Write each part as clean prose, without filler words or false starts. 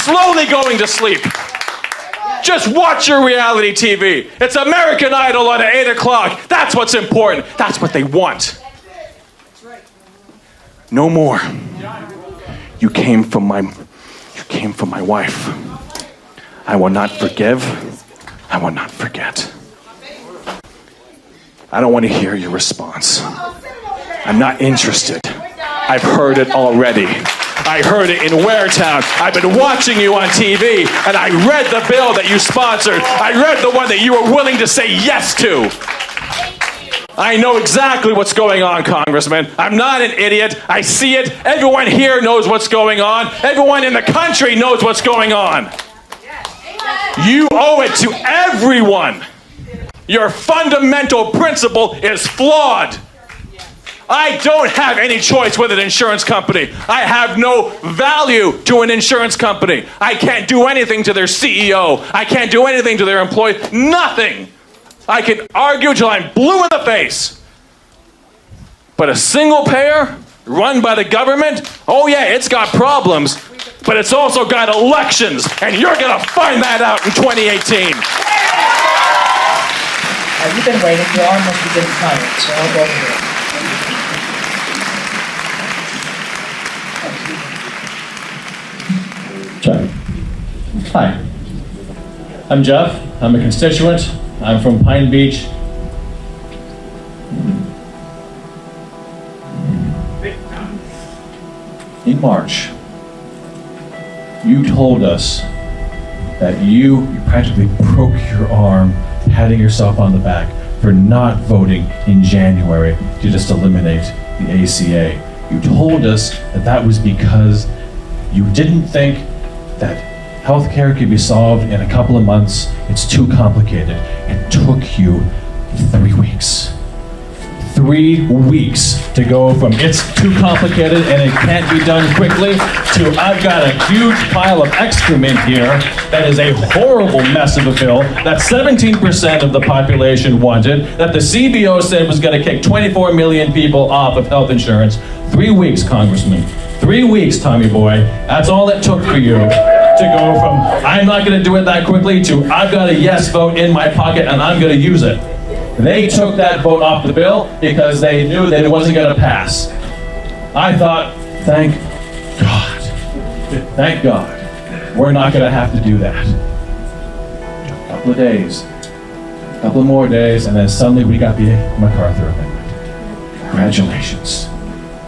slowly going to sleep. Just watch your reality TV. It's American Idol at 8 o'clock. That's what's important. That's what they want. No more. You came from my wife. I will not forgive. I will not forget. I don't want to hear your response. I'm not interested. I've heard it already. I heard it in Waretown. I've been watching you on TV, and I read the bill that you sponsored. I read the one that you were willing to say yes to. I know exactly what's going on, Congressman. I'm not an idiot. I see it. Everyone here knows what's going on. Everyone in the country knows what's going on. You owe it to everyone. Your fundamental principle is flawed. I don't have any choice with an insurance company. I have no value to an insurance company. I can't do anything to their CEO. I can't do anything to their employees. Nothing. I can argue till I'm blue in the face. But a single payer run by the government, oh yeah, it's got problems, but it's also got elections, and you're gonna find that out in 2018. You've been waiting. Your arm must be getting tired, so I'll go over here. Hi, I'm Jeff. I'm a constituent. I'm from Pine Beach. In March, you told us that you practically broke your arm patting yourself on the back for not voting in January to just eliminate the ACA. You told us that that was because you didn't think that healthcare could be solved in a couple of months. It's too complicated. It took you 3 weeks. 3 weeks to go from it's too complicated and it can't be done quickly to I've got a huge pile of excrement here that is a horrible mess of a bill that 17% of the population wanted, that the CBO said was going to kick 24 million people off of health insurance. 3 weeks, Congressman. 3 weeks, Tommy boy. That's all it took for you to go from I'm not going to do it that quickly to I've got a yes vote in my pocket and I'm going to use it. They took that vote off the bill because they knew that it wasn't going to pass. I thought, thank God, we're not going to have to do that. A couple of days, a couple of more days, and then suddenly we got the MacArthur Amendment. Congratulations.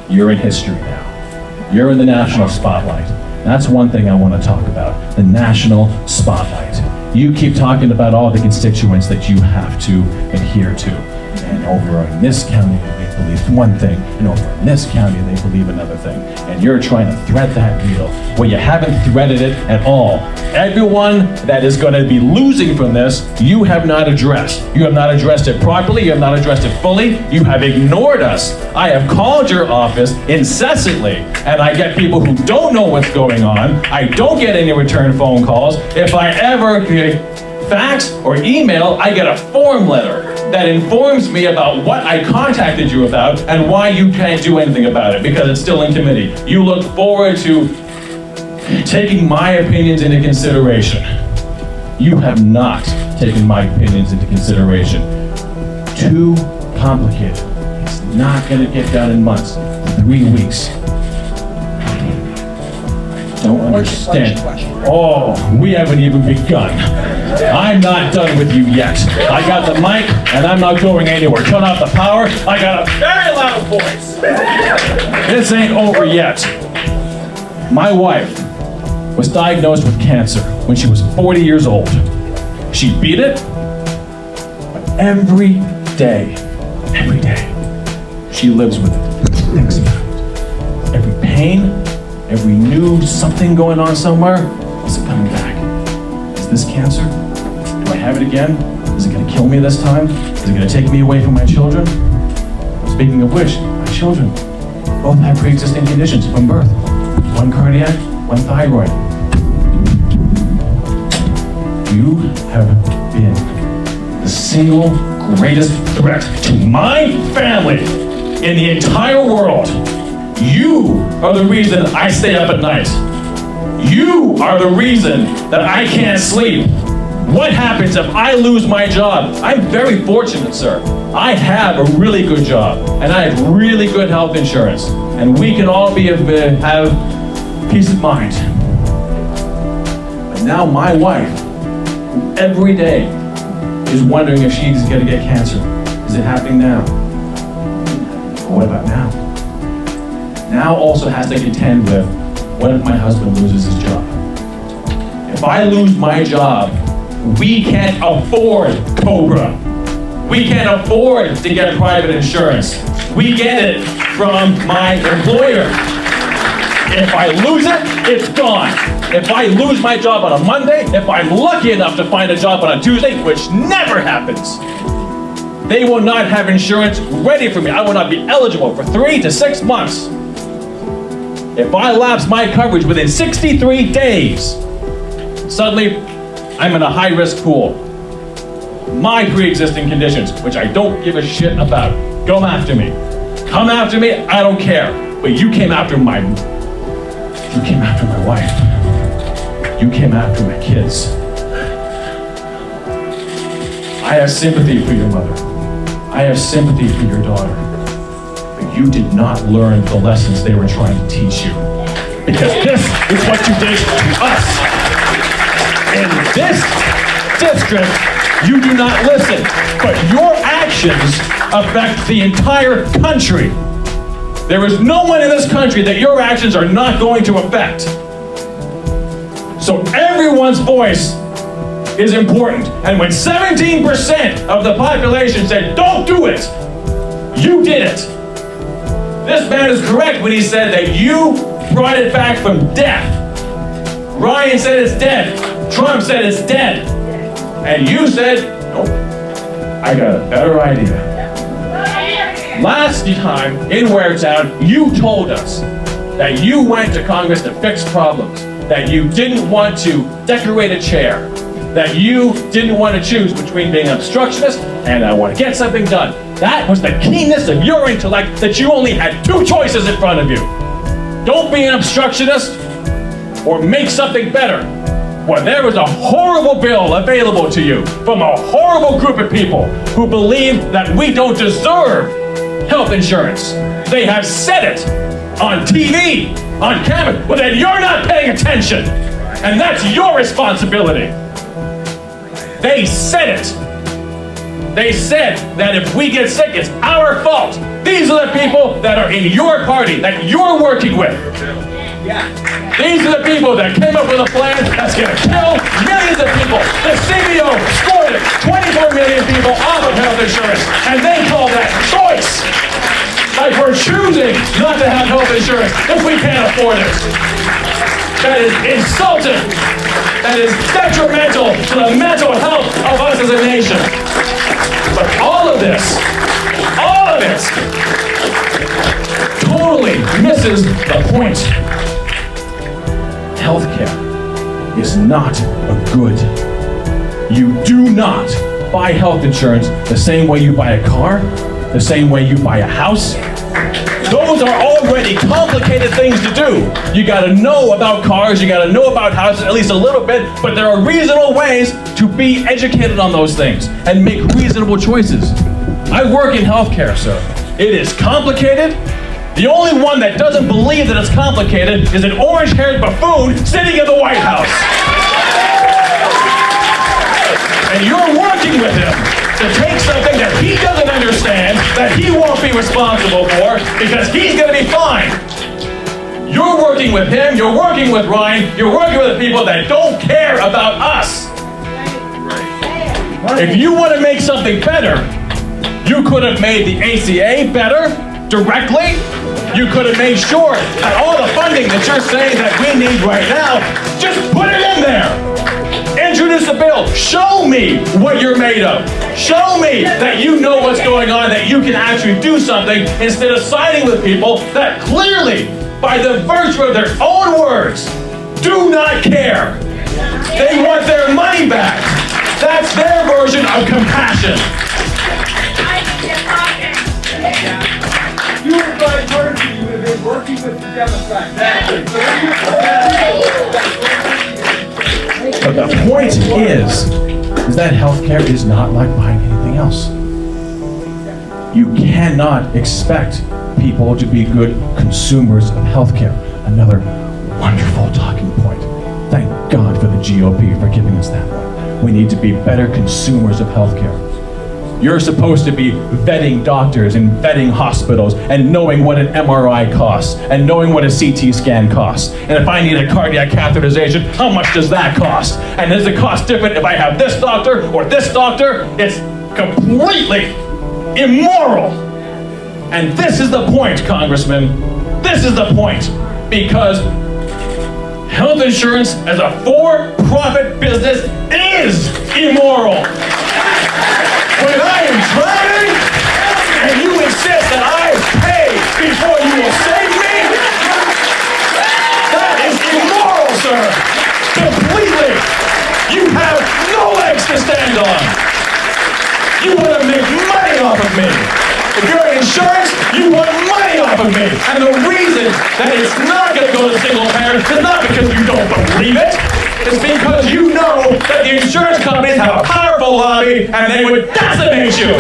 You're in history now. You're in the national spotlight. That's one thing I want to talk about, the national spotlight. You keep talking about all the constituents that you have to adhere to. And over in this county, they believe one thing, and over in this county, they believe another thing. And you're trying to thread that needle. Well, you haven't threaded it at all. Everyone that is going to be losing from this, you have not addressed. You have not addressed it properly. You have not addressed it fully. You have ignored us. I have called your office incessantly, and I get people who don't know what's going on. I don't get any return phone calls. If I ever fax or email, I get a form letter that informs me about what I contacted you about and why you can't do anything about it because it's still in committee. You look forward to taking my opinions into consideration. You have not taken my opinions into consideration. Too complicated. It's not going to get done in months. 3 weeks. Don't understand. Oh, we haven't even begun. I'm not done with you yet. I got the mic, and I'm not going anywhere. Turn off the power. I got a very loud voice. This ain't over yet. My wife was diagnosed with cancer when she was 40 years old. She beat it, but every day, she lives with it. Thinks about it. Every pain, every new something going on somewhere, is it coming back? Is this cancer? Do I have it again? Is it going to kill me this time? Is it going to take me away from my children? Speaking of which, my children both have pre-existing conditions from birth. One cardiac, one thyroid. You have been the single greatest threat to my family in the entire world. You are the reason I stay up at night. You are the reason that I can't sleep. What happens if I lose my job? I'm very fortunate, sir. I have a really good job, and I have really good health insurance, and we can all have peace of mind. But now my wife, who every day is wondering if she's going to get cancer. Is it happening now? What about now? Now also has to contend with, what if my husband loses his job? If I lose my job, we can't afford Cobra. We can't afford to get private insurance. We get it from my employer. If I lose it, it's gone. If I lose my job on a Monday, if I'm lucky enough to find a job on a Tuesday, which never happens, they will not have insurance ready for me. I will not be eligible for 3 to 6 months. If I lapse my coverage within 63 days, suddenly I'm in a high-risk pool. My pre-existing conditions, which I don't give a shit about, come after me. Come after me, I don't care. But you came after my wife. You came after my kids. I have sympathy for your mother. I have sympathy for your daughter. But you did not learn the lessons they were trying to teach you. Because this is what you did to us. In this district, you do not listen, but your actions affect the entire country. There is no one in this country that your actions are not going to affect. So everyone's voice is important. And when 17% of the population said, don't do it, you did it. This man is correct when he said that you brought it back from death. Ryan said it's dead. Trump said it's dead. And you said, nope, I got a better idea. Last time in Waretown, you told us that you went to Congress to fix problems, that you didn't want to decorate a chair, that you didn't want to choose between being an obstructionist and I want to get something done. That was the keenness of your intellect, that you only had 2 choices in front of you. Don't be an obstructionist or make something better. Well, there was a horrible bill available to you from a horrible group of people who believe that we don't deserve health insurance. They have said it on TV, on camera, but then you're not paying attention. And that's your responsibility. They said it. They said that if we get sick, it's our fault. These are the people that are in your party, that you're working with. These are the people that came up with a plan that's going to kill millions of people. The CBO scored 24 million people off of health insurance, and they call that choice. Like we're choosing not to have health insurance if we can't afford it. That is insulting. That is detrimental to the mental health of us as a nation. But all of this totally misses the point. Healthcare is not a good. You do not buy health insurance the same way you buy a car, the same way you buy a house. Those are already complicated things to do. You gotta know about cars, you gotta know about houses, at least a little bit, but there are reasonable ways to be educated on those things and make reasonable choices. I work in healthcare, sir. It is complicated. The only one that doesn't believe that it's complicated is an orange-haired buffoon sitting in the White House. And you're working with him to take something that he doesn't understand, that he won't be responsible for, because he's going to be fine. You're working with him, you're working with Ryan, you're working with the people that don't care about us. If you want to make something better, you could have made the ACA better directly. You could have made sure that all the funding that you're saying that we need right now, just put it in there. Introduce a bill. Show me what you're made of. Show me that you know what's going on, that you can actually do something instead of siding with people that clearly, by the virtue of their own words, do not care. They want their money back. That's their version of compassion. You would buy Turkey, you would have been working working with the Democrats. But the point is that healthcare is not like buying anything else. You cannot expect people to be good consumers of healthcare. Another wonderful talking point. Thank God for the GOP for giving us that one. We need to be better consumers of healthcare. You're supposed to be vetting doctors and vetting hospitals and knowing what an MRI costs and knowing what a CT scan costs. And if I need a cardiac catheterization, how much does that cost? And does it cost different if I have this doctor or this doctor? It's completely immoral. And this is the point, Congressman. This is the point. Because health insurance as a for-profit business is immoral. When I am driving and you insist that I pay before you will save me, that is immoral, sir. Completely. You have no legs to stand on. You want to make money off of me. If you're in insurance, you want money off of me. And the reason that it's not going to go to single parent is not because you don't believe it. It's because you know that the insurance companies have a powerful lobby and they would decimate you.